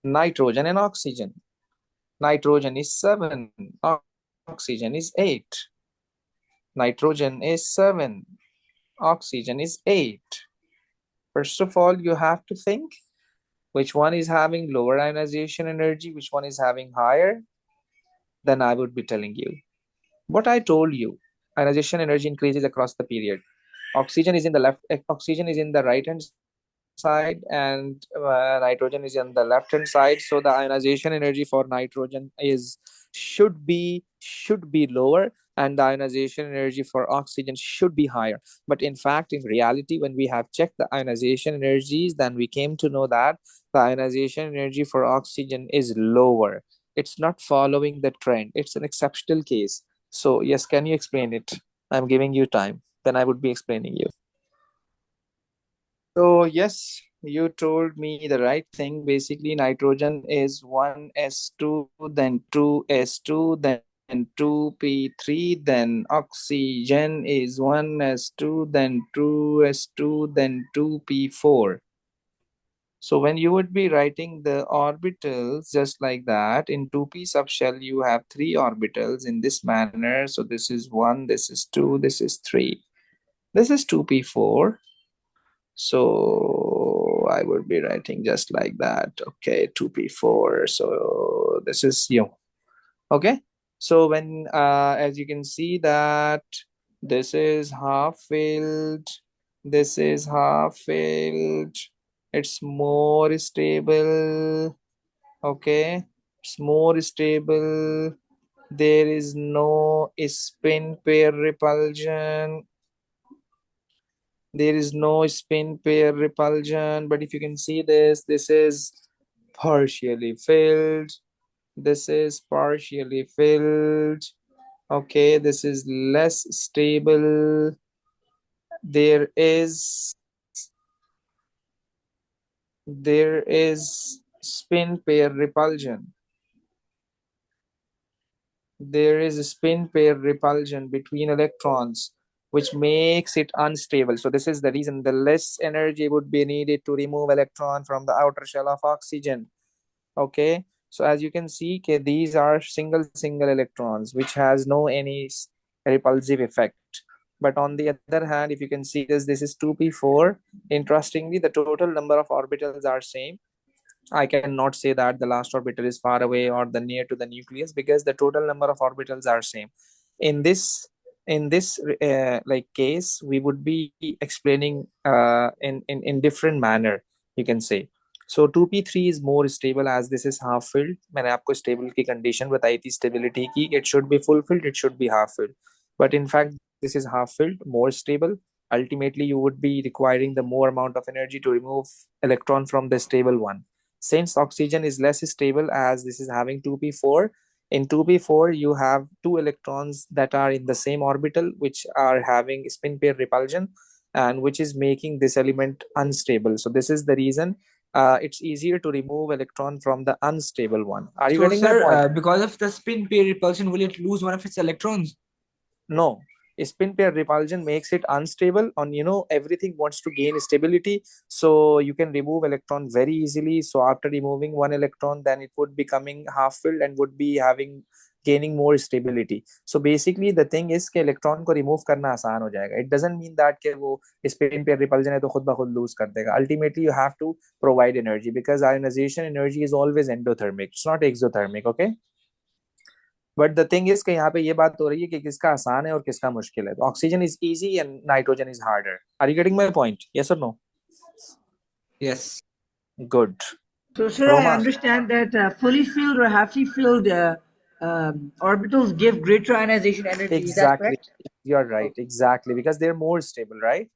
Nitrogen and oxygen. Nitrogen is 7, oxygen is 8. Nitrogen is 7, oxygen is 8. First of all, you have to think which one is having lower ionization energy, which one is having higher. Then I would be telling you. What I told you, ionization energy increases across the period. Oxygen is in the left, oxygen is in the right hand side, and nitrogen is on the left hand side. So the ionization energy for nitrogen is should be lower, and the ionization energy for oxygen should be higher. But in fact, in reality, when we have checked the ionization energies, then we came to know that the ionization energy for oxygen is lower. It's not following the trend. It's an exceptional case. So yes, can you explain it? I'm giving you time. Then I would be explaining you. So yes, you told me the right thing. Basically, nitrogen is 1s2, then 2s2, then 2p3, then oxygen is 1s2, then 2s2, then 2p4. So when you would be writing the orbitals just like that, in 2p subshell, you have 3 orbitals in this manner. So this is 1, this is 2, this is 3. This is 2p4. So I would be writing just like that. Okay, 2p4. So this is you. Okay. So when as you can see that this is half filled, this is half filled. It's more stable. Okay, it's more stable. There is no spin pair repulsion. There is no spin pair repulsion. But if you can see this is partially filled. This is partially filled. Okay, this is less stable. There is spin pair repulsion. There is a spin pair repulsion between electrons, which makes it unstable. So this is the reason the less energy would be needed to remove electron from the outer shell of oxygen. Okay, so as you can see, okay, these are single electrons, which has no any repulsive effect. But on the other hand, if you can see this is 2p4. Interestingly, the total number of orbitals are same. I cannot say that the last orbital is far away or the near to the nucleus, because the total number of orbitals are same. In this like case, we would be explaining in different manner, you can say. So 2p3 is more stable as this is half filled. मैंने आपको stable की condition बताई थी stability की. It should be full filled, it should be half filled. But in fact, this is half filled, more stable. Ultimately, you would be requiring the more amount of energy to remove electron from the stable one. Since oxygen is less stable as this is having 2p4, in 2p4 you have two electrons that are in the same orbital, which are having spin pair repulsion, and which is making this element unstable. So this is the reason it's easier to remove electron from the unstable one. Are you So, getting my sir, point? because of the spin pair repulsion, will it lose one of its electrons? No, spin pair repulsion makes it unstable. On everything wants to gain stability, so you can remove electron very easily. So after removing one electron, then it would be coming half filled and would be gaining more stability. So basically the thing is कि electron को remove करना आसान हो जाएगा. It doesn't mean that कि वो spin pair repulsion है तो खुद ब खुद lose कर देगा. Ultimately you have to provide energy, because ionization energy is always endothermic. It's not exothermic. Okay. But the thing is कि यहाँ पे ये बात हो रही है कि किसका आसान है और किसका मुश्किल है. तो oxygen is easy and nitrogen is harder. Are you getting my point? Yes or no? Yes. Good. So, sir, I रोमा. understand that fully filled or halfly filled orbitals give greater ionization energy. Is that Exactly. correct? You're right. Okay. Exactly. Because they're more stable, right?